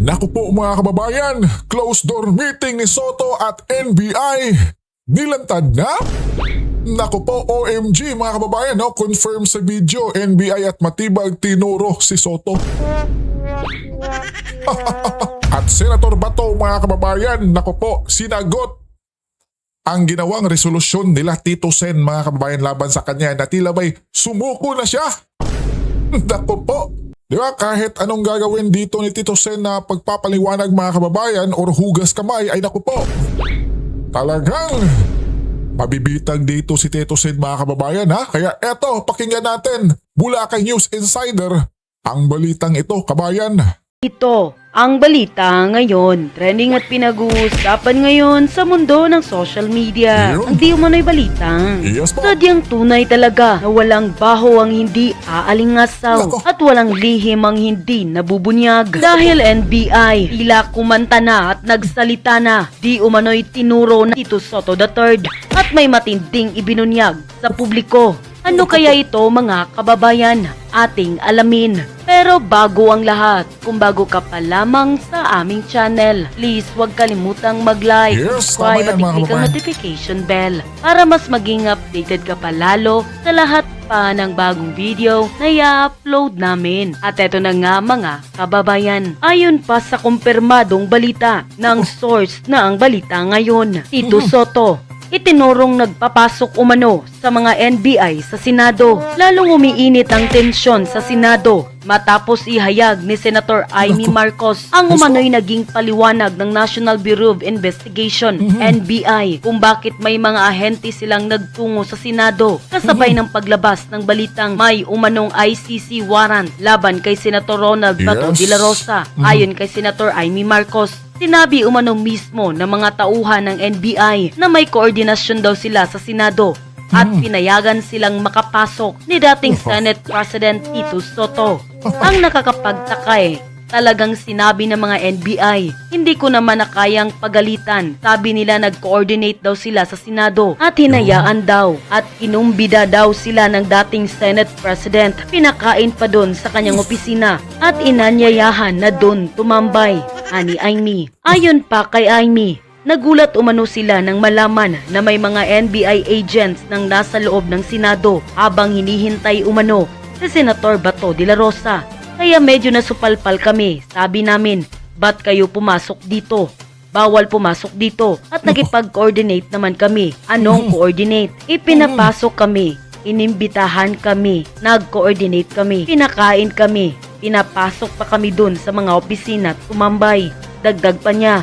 Naku po mga kababayan, closed door meeting ni Soto at NBI. Nilantad na? Naku po, OMG mga kababayan, no? Confirm sa video, NBI at Matibag tinuro si Soto. At Senator Bato mga kababayan, naku po, sinagot ang ginawang resolusyon nila Tito Sen mga kababayan laban sa kanya na tila ba'y sumuko na siya. Naku po. Di ba, kahit anong gagawin dito ni Tito Sen na pagpapaliwanag mga kababayan or hugas kamay ay naku po. Talagang mabibitag dito si Tito Sen mga kababayan ha. Kaya eto, pakinggan natin mula kay News Insider ang balitang ito kabayan. Ito ang balita ngayon, trending at pinag-uusapan ngayon sa mundo ng social media. Yun. Ang di umano'y balita. Yes po. Sadyang tunay talaga na walang baho ang hindi aalingasaw Nako. at walang lihim ang hindi nabubunyag. Dahil NBI, tila kumanta na at nagsalita na, di umano'y tinuro na Tito Soto III at may matinding ibinunyag sa publiko. Ano kaya ito mga kababayan? Ating alamin. Pero bago ang lahat, kung bago ka pa lamang sa aming channel, please huwag kalimutang mag-like, Yes, subscribe tama yan, at mga i-click ang kababayan. notification bell para mas maging updated ka pa lalo sa lahat pa ng bagong video na i-upload namin. At eto na nga mga kababayan, ayon pa sa kumpirmadong balita ng source na ang balita ngayon, Tito Soto itinurong nagpapasok umano sa mga NBI sa Senado. Lalong umiinit ang tensyon sa Senado matapos ihayag ni Senator Amy Marcos ang umano'y naging paliwanag ng National Bureau of Investigation, NBI, kung bakit may mga ahente silang nagtungo sa Senado kasabay ng paglabas ng balitang may umanong ICC warrant laban kay Senator Ronald Bato Yes. de la Rosa. Ayon kay Senator Amy Marcos, sinabi umano mismo ng mga tauhan ng NBI na may koordinasyon daw sila sa Senado at pinayagan silang makapasok ni dating Senate President Tito Soto. Ang nakakapagtaka talagang sinabi ng mga NBI, hindi ko naman na kayang pagalitan. Sabi nila nag-coordinate daw sila sa Senado at hinayaan daw at inumbida daw sila ng dating Senate President. Pinakain pa doon sa kanyang opisina at inanyayahan na doon tumambay. Ani Amy. Ayon pa kay Amy, nagulat umano sila nang malaman na may mga NBI agents nang nasa loob ng Senado habang hinihintay umano si Senator Bato de la Rosa. Kaya medyo nasupalpal kami. Sabi namin, ba't kayo pumasok dito? Bawal pumasok dito. At nakipag-coordinate naman kami. Anong coordinate? Ipinapasok kami. Inimbitahan kami. Nag-coordinate kami. Pinakain kami. Pinapasok pa kami dun sa mga opisina at tumambay. Dagdag pa niya,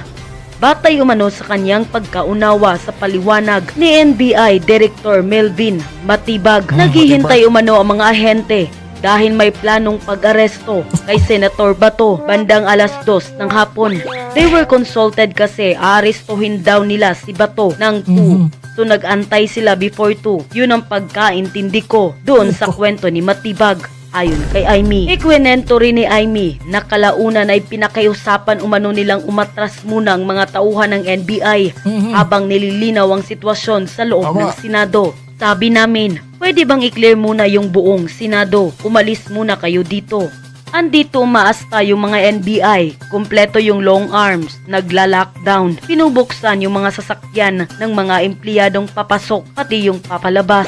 batay umano sa kanyang pagkaunawa sa paliwanag ni NBI Director Melvin Matibag, naghihintay umano ang mga ahente dahil may planong pag-aresto kay Senator Bato bandang alas 2 ng hapon. They were consulted kasi aarestuhin daw nila si Bato ng 2. So nag-antay sila before 2. Yun ang pagkaintindi ko doon sa kwento ni Matibag. Ayon kay Amy, ikwinento rin ni Amy na kalaunan ay pinakiusapan umano nilang umatras muna ang mga tauhan ng NBI habang nililinaw ang sitwasyon sa loob ng Senado. Sabi namin, pwede bang i-clear muna yung buong Senado? Umalis muna kayo dito. Andito umaasta yung mga NBI, kumpleto yung long arms, nagla-lockdown, pinubuksan yung mga sasakyan ng mga empleyadong papasok pati yung papalabas.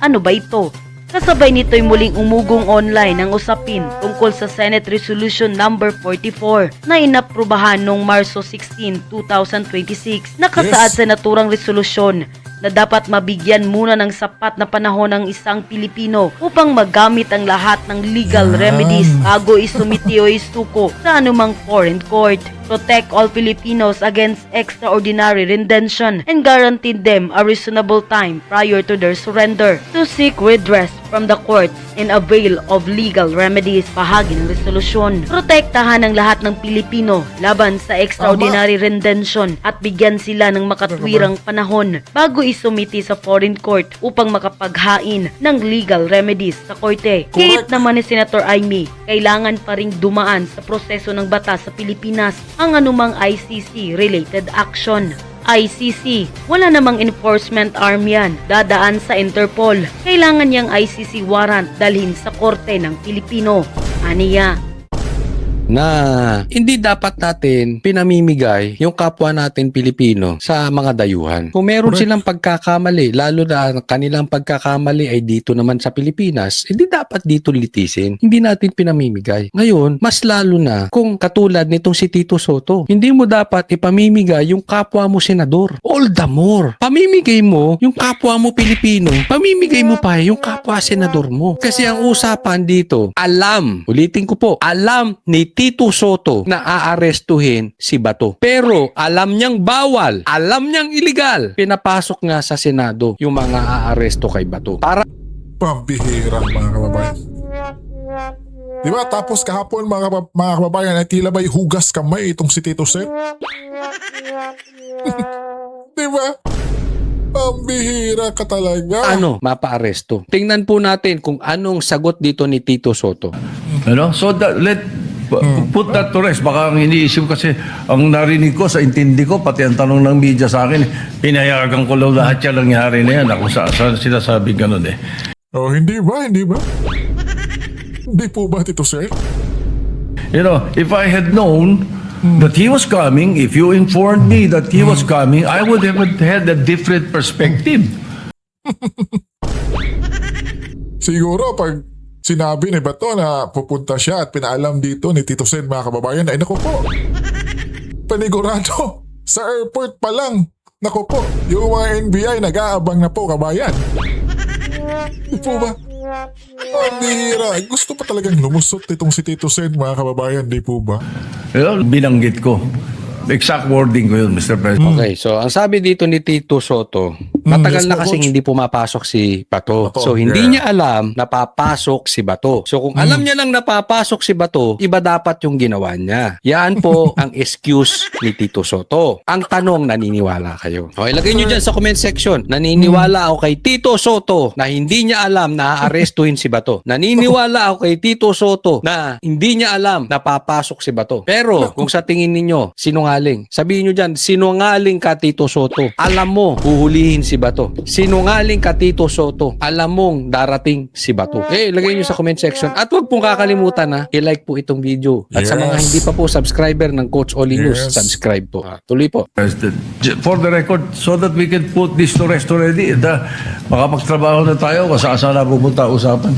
Ano ba ito? Kasabay nito'y muling umugong online ang usapin tungkol sa Senate Resolution number 44 na inaprubahan noong Marso 16, 2026 na kasaad sa naturang resolusyon na dapat mabigyan muna ng sapat na panahon ng isang Pilipino upang magamit ang lahat ng legal remedies bago isumiti o isuko sa anumang foreign court. Protect all Filipinos against extraordinary rendition and guarantee them a reasonable time prior to their surrender to seek redress from the courts and avail of legal remedies. Bahagi ng resolusyon. Protektahan ang lahat ng Pilipino laban sa extraordinary rendition at bigyan sila ng makatwirang panahon bago isumiti sa foreign court upang makapaghain ng legal remedies sa korte. Kahit naman ni Senator Amy, kailangan pa ring dumaan sa proseso ng batas sa Pilipinas ang anumang ICC-related action. ICC, wala namang enforcement arm yan. Dadaan sa Interpol. Kailangan niyang ICC warrant dalhin sa korte ng Pilipino. Aniya. na hindi dapat natin pinamimigay yung kapwa natin Pilipino sa mga dayuhan. Kung meron Correct. silang pagkakamali, lalo na ang kanilang pagkakamali ay dito naman sa Pilipinas, hindi dapat dito litisin. Hindi natin pinamimigay. Ngayon, mas lalo na kung katulad nitong si Tito Soto, hindi mo dapat ipamimigay yung kapwa mo senador. All the more. Pamimigay mo yung kapwa mo Pilipino, pamimigay mo pa yung kapwa senador mo. Kasi ang usapan dito, ulitin ko po, alam ni Tito Soto na aarestuhin si Bato. Pero alam niyang bawal, alam niyang illegal. Pinapasok nga sa Senado yung mga aaresto kay Bato. Para Pambihira mga kababayan. Diba? Tapos kahapon mga kababayan ay tila ba'y hugas kamay itong si Tito Sen? Diba? Pambihira ka talaga. mapaaresto. Tingnan po natin kung anong sagot dito ni Tito Soto. Ano? So put that to rest. Baka ang iniisip kasi, ang narinig ko, sa intindi ko, pati ang tanong ng media sa akin, pinayagan ko lang lahat yung nangyari na yan. Ako saan sinasabi ganun eh. Oh, hindi ba? Hindi ba? Hindi po ba, Tito Sen? You know, if I had known that he was coming, if you informed me that he was coming, I would have had a different perspective. Siguro pag sinabi ni Bato na pupunta siya at pinaalam dito ni Tito Sen mga kababayan, ay naku po, panigurado sa airport pa lang. Naku po, yung mga NBI nag-aabang na po kabayan. Di po ba? Ang bihira. Gusto pa talagang lumusot itong si Tito Sen mga kababayan, di po ba? You know, binanggit ko. Exact wording ko yun, Mr. President. Okay, so ang sabi dito ni Tito Soto, matagal yes na po, kasing Coach. hindi pumapasok si Bato. Bato, So hindi yeah. niya alam na papasok si Bato. So kung alam niya lang na papasok si Bato, iba dapat yung ginawa niya. Yan po ang excuse ni Tito Soto. Ang tanong, naniniwala kayo? Okay, lagay niyo dyan sa comment section. Naniniwala ako kay Tito Soto na hindi niya alam na aarestuhin si Bato. Naniniwala ako kay Tito Soto na hindi niya alam na papasok si Bato. Pero kung sa tingin ninyo, sinungaling. Sabihin nyo dyan, sinungaling ka Tito Soto. Alam mo, huhulihin si Bato. Sinungaling ka Tito Soto. Alam mong darating si Bato. Lagay nyo sa comment section. At huwag pong kakalimutan na i-like po itong video. At sa mga Yes. hindi pa po subscriber ng Coach Oli News, Yes. subscribe po. Tuloy po. President. For the record, so that we can put this to rest already. Makapagtrabaho na tayo, kasaan na pupunta usapan.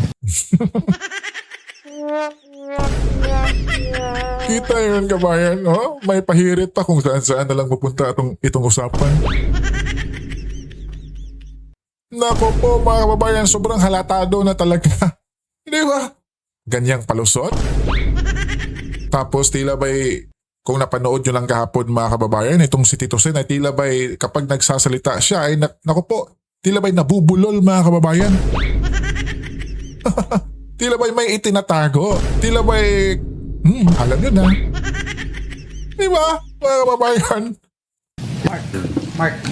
Kita yun kabayan, oh? May pahirit pa kung saan na lang pupunta itong usapan. Nako po mga kababayan, sobrang halatado na talaga. Di ba? Ganyang palusot. Tapos tila ba'y, kung napanood nyo lang kahapon mga kababayan, itong si Tito Sen ay tila ba'y kapag nagsasalita siya ay nako po, tila ba'y nabubulol mga kababayan. Tila ba'y may itinatago. Tila ba'y, alam nyo na. Di ba mga kababayan?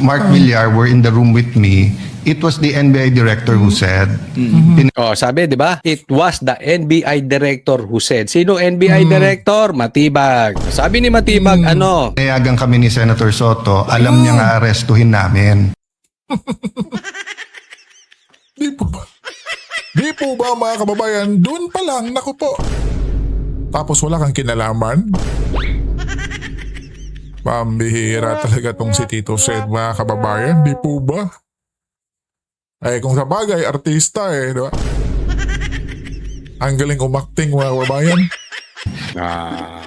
Mark Villar were in the room with me. It was the NBI director who said, Sabi, di ba? It was the NBI director who said. Sino NBI director? Matibag. Sabi ni Matibag, ano? pinayagan kami ni Senator Soto, alam niya nga arestuhin namin. Di po ba? Di po ba mga kababayan? Doon pa lang, naku po. Tapos wala kang kinalaman? Pambihira talaga tong si Tito Sen mga kababayan, di po ba? Ay kung sa bagay, artista di ba? Ang galing umakting mga kababayan.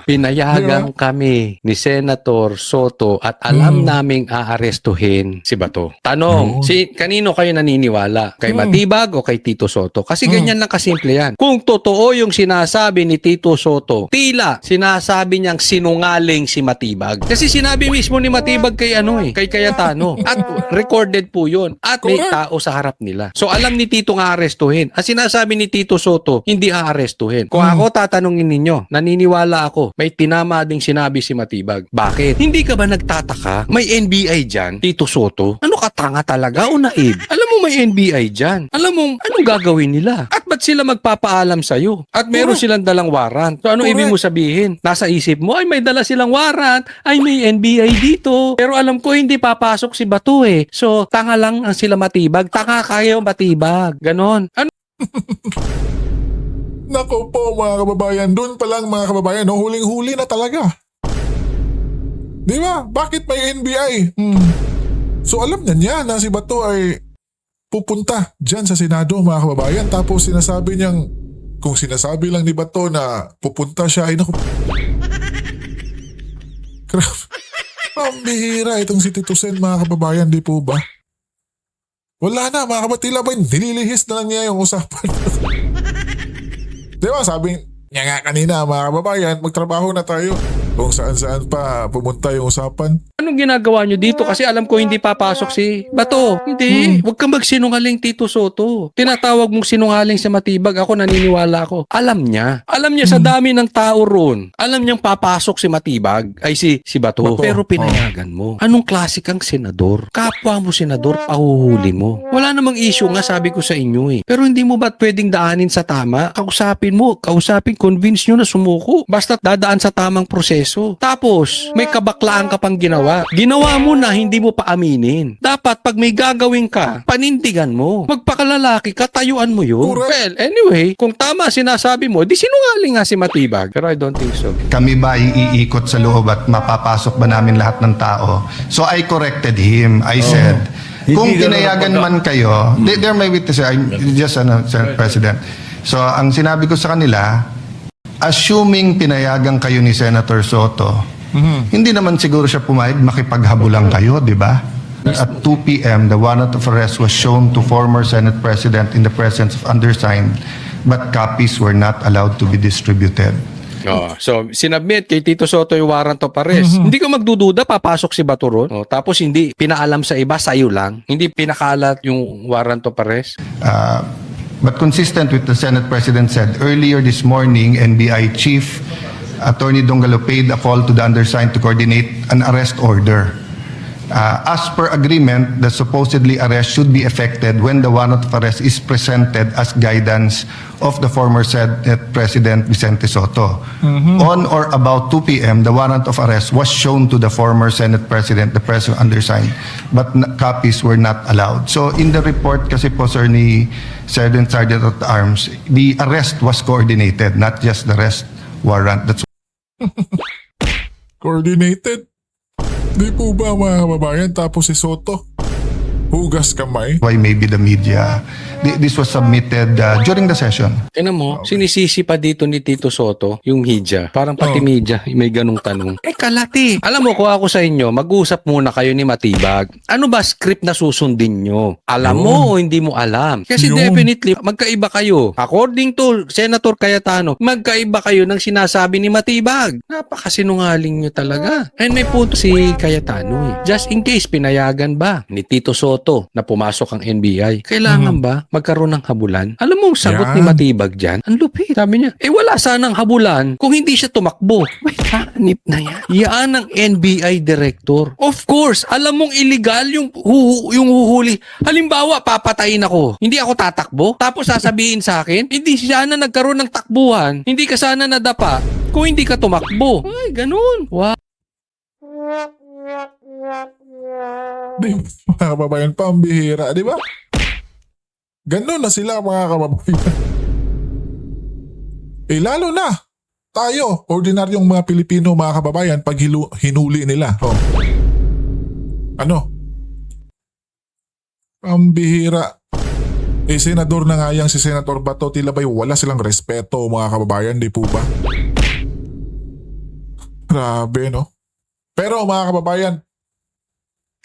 Pinayagan kami ni Senator Soto at alam naming aarestuhin si Bato. Tanong, kanino kayo naniniwala? Kay Matibag o kay Tito Soto? Kasi ganyan lang kasimple yan. Kung totoo yung sinasabi ni Tito Soto, tila sinasabi niyang sinungaling si Matibag. Kasi sinabi mismo ni Matibag kay kay Cayetano. At recorded po yun. At may tao sa harap nila. So alam ni Tito nga aarestuhin. Ang sinasabi ni Tito Soto, hindi aarestuhin. Kung ako tatanungin ninyo, naniniwala ako, may tinama ding sinabi si Matibag. Bakit? Hindi ka ba nagtataka? May NBI dyan, Tito Soto? Ano ka, tanga talaga o naib? Alam mo may NBI dyan. Alam mo, anong gagawin nila? At ba't sila magpapaalam sa'yo? At meron silang dalang warrant. So ano ibig mo sabihin? Nasa isip mo, ay may dala silang warrant, ay may NBI dito. Pero alam ko hindi papasok si Bato eh. So tanga lang ang sila Matibag. Tanga kayo Matibag. Ganon. Ano? Nako po mga kababayan, doon pa lang mga kababayan, no, huling-huli na talaga. Di ba? Bakit may NBI? So alam niya na si Bato ay pupunta dyan sa Senado mga kababayan. Tapos sinasabi niyang, kung sinasabi lang ni Bato na pupunta siya, ay naku. Grabe. Pambihira itong si Tito Sen mga kababayan, di po ba? Wala na mga kabatila ba, nililihis na lang niya yung usapan. Di ba sabi niya nga kanina mga kababayan, magtrabaho na tayo. Kung saan-saan pa pumunta yung usapan. Anong ginagawa nyo dito? Kasi alam ko hindi papasok si Bato. Hindi. Huwag kang magsinungaling, Tito Soto. Tinatawag mong sinungaling sa Matibag. Ako naniniwala ako. Alam niya. Alam niya sa dami ng tao roon. Alam niyang papasok si Matibag. Ay si Bato. Pero pinayagan mo. Anong klase kang senador? Kapwa mo senador, pahuhuli mo. Wala namang issue nga sabi ko sa inyo eh. Pero hindi mo ba't pwedeng daanin sa tama? Kausapin mo. Convince nyo na sumuko. Basta dadaan sa tamang proseso. Tapos, may kabaklaan ka pang ginawa. Ginawa mo na, hindi mo pa aminin. Dapat, pag may gagawin ka, panindigan mo. Magpakalalaki ka, tayuan mo yun. Correct. Well, anyway, kung tama sinasabi mo, di sinungaling nga si Matibag. Pero I don't think so. Kami ba iikot sa loob at mapapasok ba namin lahat ng tao? So I corrected him. I said, kung Hindi tinayagan ganun man kayo, they're my witnesses. I'm just Sir President. So ang sinabi ko sa kanila, assuming pinayagan kayo ni Senator Soto, hindi naman siguro siya pumayag, makipaghabulan kayo, di ba? At 2 p.m., the warrant of arrest was shown to former Senate President in the presence of undersigned, but copies were not allowed to be distributed. Oh, so, sinabmit kay Tito Soto yung warrant of arrest. Hindi ka magdududa, papasok si Bato ron. Oh, tapos hindi pinaalam sa iba, sa'yo lang. Hindi pinakalat yung warrant of arrest. But consistent with the Senate President said, earlier this morning, NBI Chief Attorney Dongalo paid a call to the undersigned to coordinate an arrest order. As per agreement, the supposedly arrest should be effected when the warrant of arrest is presented as guidance of the former Senate President Vicente Soto. On or about 2 p.m., the warrant of arrest was shown to the former Senate President, the President undersigned, but copies were not allowed. So in the report kasi po, sir, ni Sergeant at Arms, the arrest was coordinated, not just the arrest warrant. That's Coordinated. Di po ba mga kababayan? Tapos si Soto, hugas kamay. why maybe the media, this was submitted during the session. Tignan mo, sinisisi pa dito ni Tito Soto yung media. Parang pati media, may ganung tanong. Kalati. Alam mo, kung ako sa inyo, mag-usap muna kayo ni Matibag. Ano ba script na susundin nyo? Alam mo o hindi mo alam? Kasi Yun. definitely, magkaiba kayo. According to Senator Cayetano, magkaiba kayo ng sinasabi ni Matibag. Napakasinungaling nyo talaga. And may punto si Cayetano eh. Just in case, pinayagan ba ni Tito Soto na pumasok ang NBI? Kailangan ba magkaroon ng habulan? Alam mo, ang sagot Yan. ni Matibag dyan, ang lupit. Sabi niya, wala sanang habulan kung hindi siya tumakbo. May hanip na yan. Yan ang NBI director. Of course, alam mong illegal yung huhuli. Halimbawa, papatayin ako. Hindi ako tatakbo. Tapos sasabihin sa akin, hindi sana nagkaroon ng takbuhan. Hindi ka sana nadapa kung hindi ka tumakbo. Ay, ganun. Wow. Di mga kababayan, pambihira, di ba? Ganun na sila mga kababayan. Lalo na tayo, ordinaryong mga Pilipino mga kababayan, pag hinuli nila. Oh. Ano? Pambihira. Senador na nga yang si Senator Bato, tila ba'y wala silang respeto mga kababayan, di po ba? Grabe, no? Pero mga kababayan,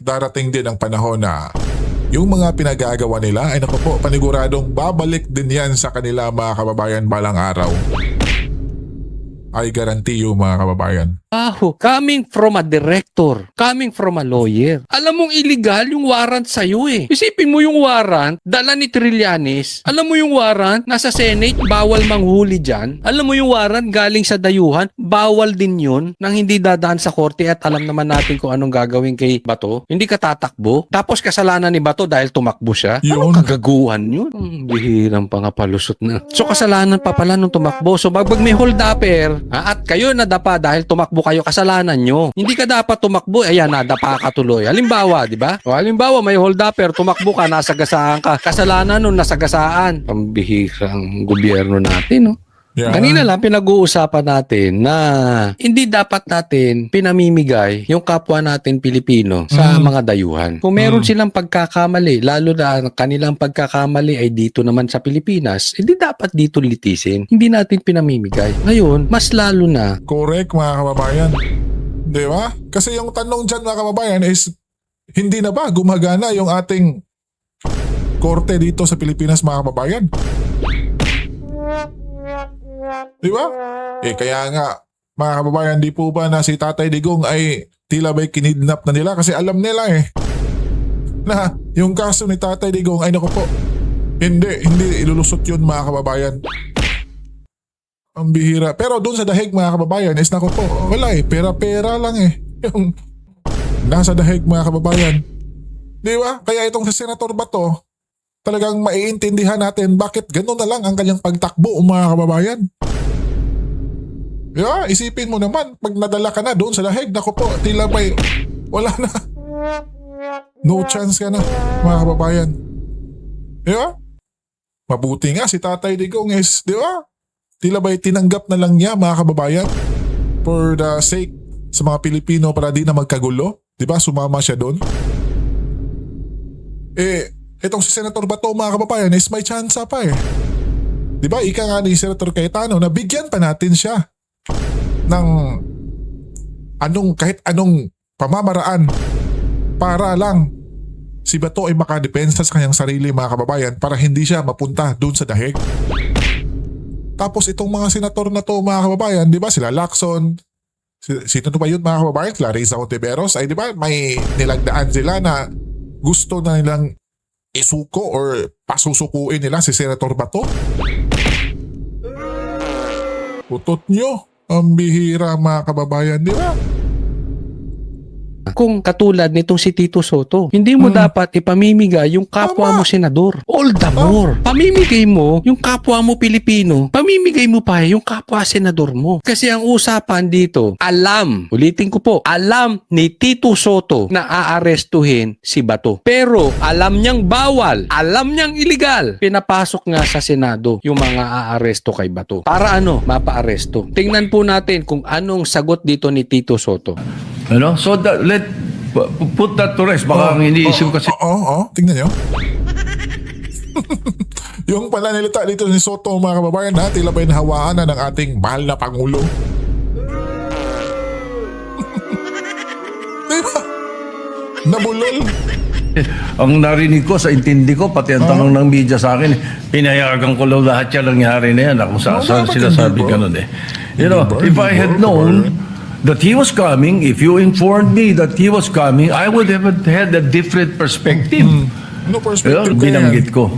darating din ang panahon na yung mga pinagagawa nila ay naku po, paniguradong babalik din yan sa kanila mga kababayan balang araw. I guarantee you mga kababayan. Coming from a director, coming from a lawyer. Alam mong illegal yung warrant sa'yo eh. Isipin mo yung warrant, dala ni Trillanes. Alam mo yung warrant, nasa Senate, bawal manghuli dyan. Alam mo yung warrant, galing sa dayuhan, bawal din yun nang hindi dadaan sa korte at alam naman natin kung anong gagawin kay Bato. Hindi ka tatakbo. Tapos kasalanan ni Bato dahil tumakbo siya. Yun. Anong kagaguhan yun? Bihirang pangapalusot na. So kasalanan pa pala nung tumakbo. So pag may hold upper, at kayo nadapa dahil tumakbo kayo, kasalanan nyo. Hindi ka dapat tumakbo, ayan, nadapa ka tuloy. Halimbawa, di ba? O halimbawa, may hold upper, tumakbo ka, nasagasaan ka. Kasalanan nun, nasagasaan. Pambihirang gobyerno natin, no? Yeah. Kanina lang pinag-uusapan natin na hindi dapat natin pinamimigay yung kapwa natin Pilipino sa mga dayuhan. Kung meron silang pagkakamali, lalo na ang kanilang pagkakamali ay dito naman sa Pilipinas, hindi dapat dito litisin. Hindi natin pinamimigay. Ngayon, mas lalo na. Correct mga kababayan. Di ba? Kasi yung tanong dyan mga kababayan is, hindi na ba gumagana yung ating korte dito sa Pilipinas mga kababayan? Di ba? Kaya nga, mga kababayan, di po ba na si Tatay Digong ay tila ba'y kinidnap na nila? Kasi alam nila na yung kaso ni Tatay Digong ay naku po, hindi ilulusot yun mga kababayan. Ang bihira. Pero dun sa dahig mga kababayan is naku po, wala pera-pera lang yung nasa dahig mga kababayan. Di ba? Kaya itong si Senator Bato, talagang maiintindihan natin bakit gano'n na lang ang kanyang pagtakbo mga kababayan. Yeah, isipin mo naman, pag nadala ka na doon sa dahig, naku po, tila ba'y wala na. No chance ka na, mga kababayan. Yeah? Mabuti nga si Tatay Digong is, di ba? Tila ba'y tinanggap na lang niya, mga kababayan, for the sake sa mga Pilipino para di na magkagulo. Di ba? Sumama siya doon. Itong si Senator Bato, mga kababayan, is may chance pa Di ba? Ika nga ni Senator Cayetano na bigyan pa natin siya ng kahit anong pamamaraan para lang si Bato ay makadepensa sa kanyang sarili mga kababayan para hindi siya mapunta doon sa dahig. Tapos itong mga senator na to mga kababayan, di ba sila Lacson, sino ba yun mga kababayan? Clarissa Ontiveros, ay di ba may nilagdaan sila na gusto na nilang isuko or pasusukuin nila si Senator Bato? Utot nyo. Ang bihira mga kababayan, di ba? Kung katulad nitong si Tito Soto, hindi mo dapat ipamimigay yung kapwa mo senador. All the more. Pamimigay mo yung kapwa mo Pilipino, pamimigay mo pa yung kapwa senador mo. Kasi ang usapan dito, ulitin ko po, alam ni Tito Soto na aarestuhin si Bato. Pero alam niyang bawal, alam niyang illegal. Pinapasok nga sa Senado yung mga aaresto kay Bato. Para mapaaresto. Tingnan po natin kung anong sagot dito ni Tito Soto. So put that to rest. Baka ang iniisip kasi. Tingnan nyo. Yung pananalita dito ni Soto mga kababayan na tila ba'y nahawaan na ng ating mahal na Pangulo. Diba? Nabulol. Ang narinig ko, sa intindi ko, pati ang tanong ng media sa akin, pinayagan ko lang lahat yan nangyari na yan. Kung saan sinasabi ka nun if I had known that he was coming, if you informed me that he was coming, I would have had a different perspective. No perspective ko yan. Binanggit ko.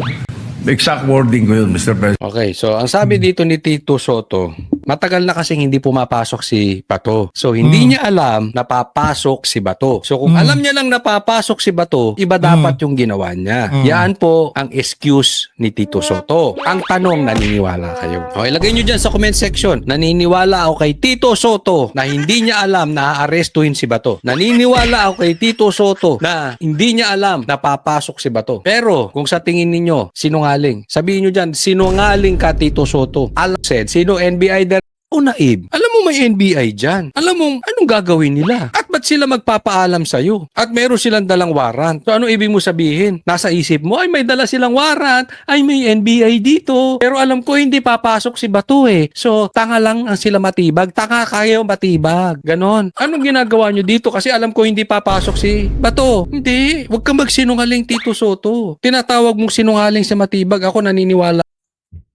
Exact wording ko yun, Mr. President. Okay, so ang sabi dito ni Tito Soto, matagal na kasing hindi pumapasok si Bato. So hindi niya alam na papasok si Bato. So kung alam niya lang na papasok si Bato, iba dapat yung ginawa niya. Yan po ang excuse ni Tito Soto. Ang tanong, naniniwala kayo? Okay, lagay niyo dyan sa comment section. Naniniwala ako kay Tito Soto na hindi niya alam na aarestuhin si Bato. Naniniwala ako kay Tito Soto na hindi niya alam na papasok si Bato. Pero kung sa tingin ninyo, sinungaling, sabihin niyo dyan, sinungaling ka Tito Soto. Alam said, sino NBI o naib? Alam mo may NBI dyan. Alam mo anong gagawin nila? At ba't sila magpapaalam sa'yo? At meron silang dalang warrant. So ano ibig mo sabihin? Nasa isip mo, ay may dala silang warrant, ay may NBI dito. Pero alam ko hindi papasok si Bato So tanga lang ang sila matibag. Tanga kayo matibag. Ganon. Anong ginagawa nyo dito? Kasi alam ko hindi papasok si Bato. Hindi. Huwag kang magsinungaling Tito Soto. Tinatawag mong sinungaling sa matibag. Ako naniniwala.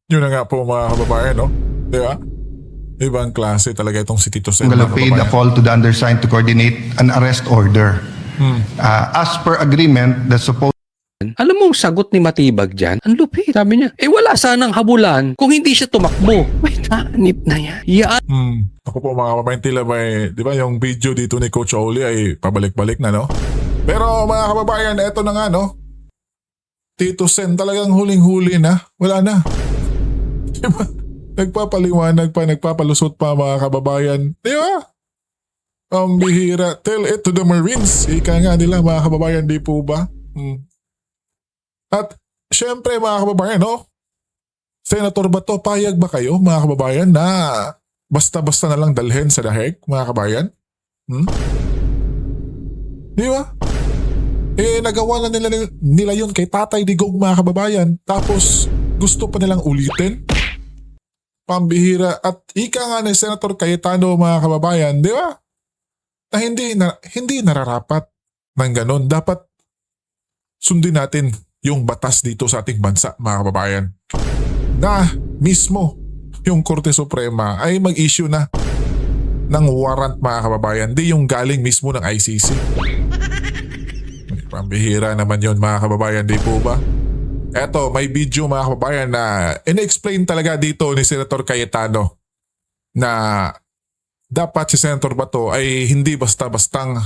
Yun na nga po mga kababayan, no? Di ba? Ibang klase talaga itong si Tito Sen. Donggala paid a call to the undersigned to coordinate an arrest order. As per agreement, the supposed Alam mo ang sagot ni Matibag dyan? Ang lupit. Sabi niya, wala sanang habulan kung hindi siya tumakbo. May tanip na yan. Yan. Ako po mga kababayan, tila ba di ba yung video dito ni Coach Oli ay pabalik-balik na, no? Pero mga kababayan, eto na nga, no? Tito Sen talagang huling-huli na. Wala na. Diba? Nagpapaliwanag pa, nagpapalusot pa mga kababayan. Di ba? Ang bihira. Tell it to the Marines. Ika nga nila mga kababayan, di po ba? At syempre mga kababayan, no? Senator Bato, payag ba kayo mga kababayan na basta-basta na lang dalhin sa dahig mga kabayan? Di ba? Nagawa na nila yun kay Tatay Digong mga kababayan. Tapos gusto pa nilang ulitin. Pambihira. At ika nga ni Senator Cayetano mga kababayan, di ba? Na hindi nararapat ng ganon. Dapat sundin natin yung batas dito sa ating bansa mga kababayan. Na mismo yung Korte Suprema ay mag-issue na ng warrant mga kababayan. Di yung galing mismo ng ICC. Pambihira naman yun mga kababayan, di po ba? Eto, may video mga kababayan na in-explain talaga dito ni Senator Cayetano na dapat si Senator Bato ay hindi basta-bastang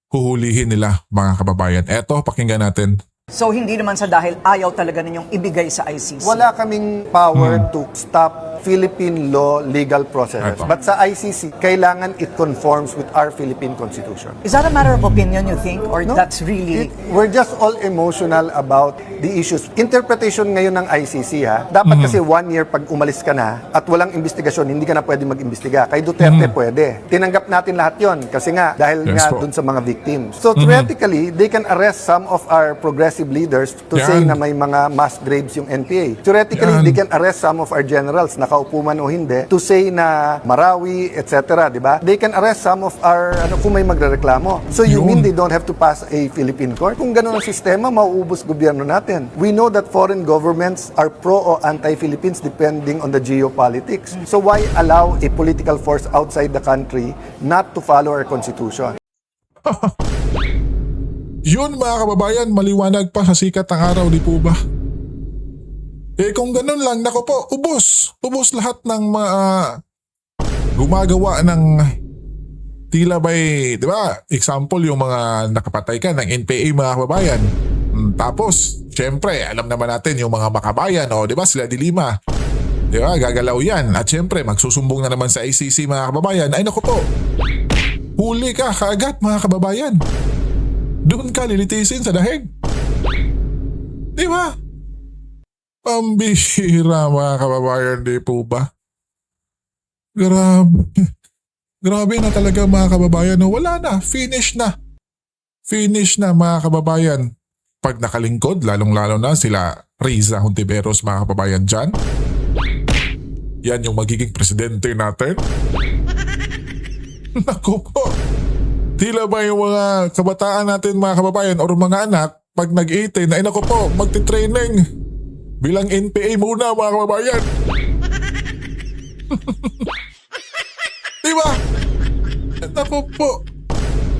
huhulihin nila mga kababayan. Eto, pakinggan natin. So hindi naman sa dahil ayaw talaga ninyong ibigay sa ICC. Wala kaming power to stop Philippine law legal processes. Ito. But sa ICC, kailangan it conforms with our Philippine Constitution. Is that a matter of opinion you think or that's really... We're just all emotional about the issues. Interpretation ngayon ng ICC dapat kasi 1 year pag umalis ka na at walang investigasyon, hindi ka na pwede mag-imbestiga. Kay Duterte pwede. Tinanggap natin lahat yon kasi nga dahil Yes nga po. dun sa mga victims. So theoretically, they can arrest some of our progressive leaders to say Yan. na may mga mass graves yung NPA. Theoretically, Yan. they can arrest some of our generals, nakaupo man o hindi, to say na Marawi, etc. Di ba? They can arrest some of our, kung may magrereklamo. So you Yun. mean they don't have to pass a Philippine court? Kung ganun ang sistema, mauubos gobyerno natin. We know that foreign governments are pro o anti-Philippines depending on the geopolitics. So why allow a political force outside the country not to follow our constitution? Yun mga kababayan, maliwanag pa sa sikat ng araw, di po ba? Kung ganun lang, nako po, ubos. Ubos lahat ng gumagawa ng tila ba'y, di ba? Example, yung mga nakapatay ka ng NPA mga kababayan. Tapos, syempre, alam naman natin yung mga makabayan, di ba? Sila di Lima. Di ba? Gagalaw yan. At syempre, magsusumbong na naman sa ICC mga kababayan. Ay nako po, huli ka kaagad mga kababayan. Doon ka lilitisin sa dahig. Di ba? Pambihira mga kababayan, di po ba? Grabe. Grabe na talaga mga kababayan. Wala na. Finish na. Finish na mga kababayan. Pag nakalingkod, lalong-lalo na sila Riza Hontiveros mga kababayan dyan. Yan yung magiging presidente natin. Naku po. Tila ba yung mga kabataan natin mga kababayan or mga anak pag nag-18 ay naku po, magti-training bilang NPA muna mga kababayan. Diba? Naku po.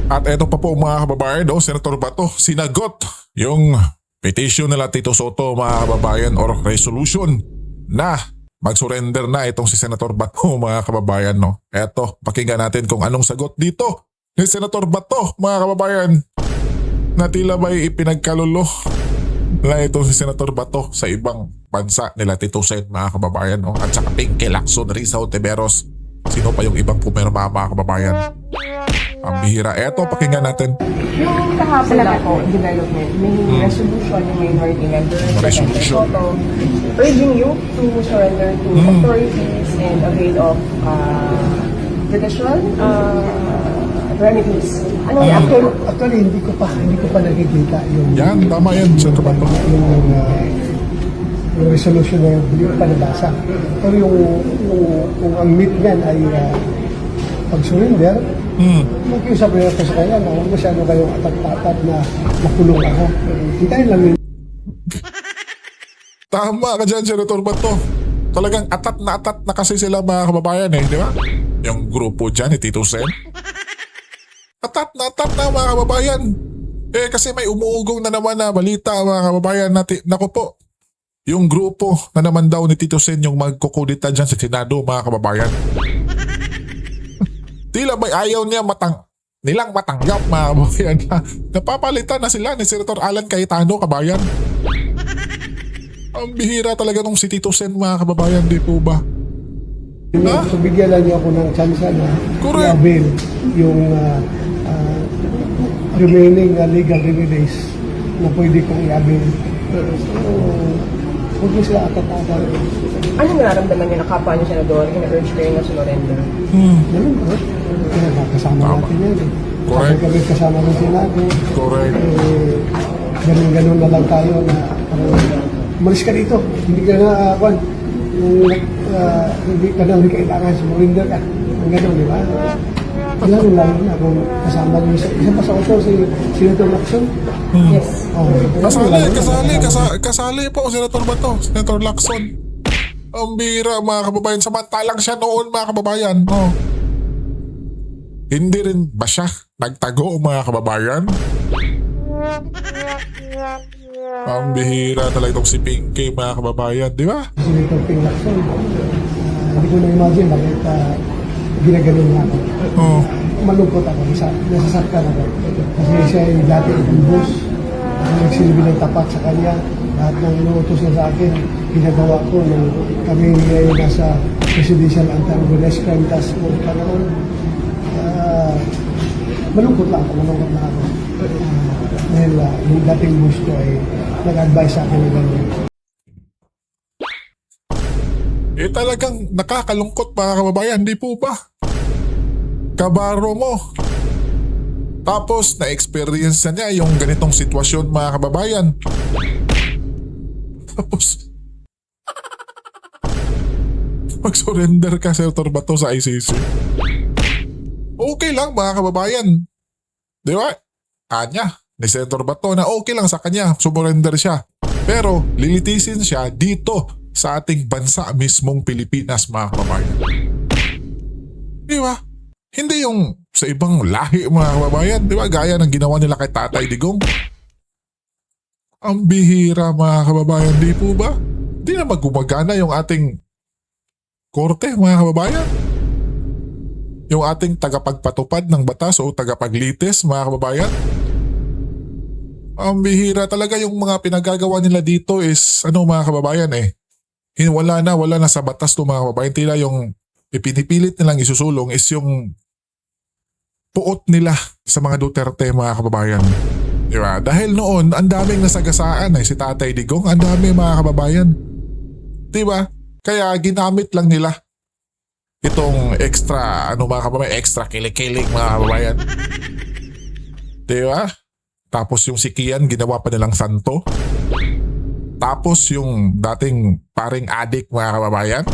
At eto pa po mga kababayan, Senator Bato, sinagot yung petition nila Tito Soto mga kababayan or resolution na mag-surrender na itong si Senator Bato mga kababayan. Eto, pakinggan natin kung anong sagot dito ni Senator Bato mga kababayan na tila ba'y ipinagkalulo na itong si Senator Bato sa ibang bansa nila Tito Sen mga kababayan at saka Pinky Lacson, Riza Hontiveros. Sino pa yung ibang pumirma mga kababayan? Ang bihira. Eto, pakinggan natin. Yung kahapon lang po, development, may resolution ng minority member, Senator Soto, urging you to surrender to authorities and avail of judicial remedies. Anong reaction? Actually, hindi ko pa nakikita yung Yan, tama yan, Senator Bato. yung resolution na yung palabasa. Pero kung ang meet niyan ay pag-surrender, mag-iusap rin ako sa kanya na huwag masyado kayong atat-atat na makulong ako. Hintayin lang yun. Tama ka dyan, Senator Bato. Talagang atat na kasi sila mga kababayan di ba? Yung grupo dyan ni Tito Sen. Atat na mga kababayan. Kasi may umuugong na naman na balita mga kababayan natin. Naku po, yung grupo na naman daw ni Tito Sen yung magkukudita dyan sa Senado mga kababayan. Tila may ayaw niya nilang matanggap mga kababayan na napapalitan na sila ni Senator Alan Cayetano kabayan. Ang bihira talaga nung si Tito Sen mga kababayan, di po ba? So bigyan lang niyo ako ng chance na Correct. i-avail yung remaining legal remedies na pwede kong i-avail. So, Huwag niyo sila atat-atat. Ano nararamdaman niyo na kapwa niyo, Senador, ina-urge kayo na surrender? Ganun po. Kaya kasama natin yan eh. Correct. Kami kasama ng Senado. Correct. Ganun na lang tayo na umalis ka dito. Hindi ka na, hindi ka na kailangan, sumurinder ka. Ang ganun, di ba? Lalo na kung kasama niyo isa pa sa auto si Senator Lacson. Yes. Kasali po, Senator Bato, Senator Lacson. Ang bira, mga kababayan. Samantalang siya noon, mga kababayan. Oh. Hindi rin ba siya nagtago, mga kababayan? Ang bihira talaga itong si Pinky, mga kababayan, di ba? Senator Ping Lacson. Hindi ko na-imagine bakit ginaganon niya ako. Oh. Malungkot ako, nasasaktan ako. Kasi siya ay dati ang boss. Ako nagsilbi ng tapat sa kanya. Lahat ng inuutos niya sa akin, ginagawa ko nung kami ay nasa Presidential Anti-Organized Crime Task Force pa noon. Malungkot lang ako. Dahil yung dating boss ko ay nag-advise sa akin na gano'n. Talagang nakakalungkot, mga kababayan, di po ba? Kabaro mo. Tapos na-experience na niya yung ganitong sitwasyon, mga kababayan. Tapos mag-surrender ka, Senator Bato, sa ICC. Okay lang, mga kababayan. Di ba? Kanya ni Senator Bato na okay lang sa kanya, sumurrender siya. Pero lilitisin siya dito sa ating bansa mismong Pilipinas, mga kababayan. Di ba? Hindi yung sa ibang lahi, mga kababayan. Di ba? Gaya ng ginawa nila kay Tatay Digong. Ang bihira, mga kababayan. Di po ba? Di na magumagana yung ating korte, mga kababayan. Yung ating tagapagpatupad ng batas o tagapaglitis, mga kababayan. Ang bihira talaga yung mga pinagagawa nila dito is, mga kababayan wala na sa batas to, mga kababayan. Tila yung ipinipilit nilang isusulong is yung puot nila sa mga Duterte, mga kababayan. Diba? Dahil noon, ang daming nasagasaan si Tatay Digong. Ang dami, mga kababayan. Diba? Kaya ginamit lang nila itong extra, mga kababayan, extra kilik-kilik, mga kababayan. Diba? Tapos yung si Kian, ginawa pa nilang santo. Tapos yung dating paring adik, mga kababayan.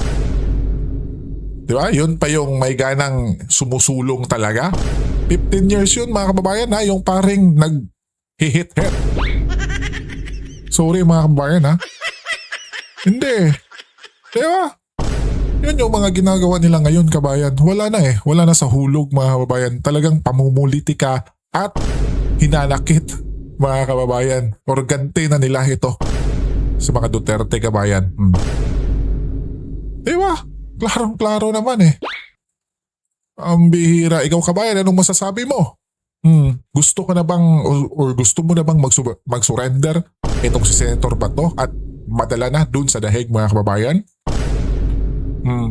Diba? Yun pa yung may ganang sumusulong talaga. 15 years yun, mga kababayan, yung paring nag-hit-hit. Sorry, mga kababayan, Hindi. Diba? Yun yung mga ginagawa nila ngayon, kabayan. Wala na Wala na sa hulog, mga kababayan. Talagang pamumulitika at hinanakit, mga kababayan. Organte na nila ito sa mga Duterte, kabayan. Diba? Klarong-klaro naman Ang bihira. Ikaw, kabayan, anong masasabi mo? Gusto ka na bang or gusto mo na bang mag-surrender itong si Senator Bato at madala na dun sa dahig, mga kababayan?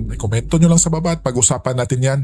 I-komento nyo lang sa baba at pag-usapan natin yan.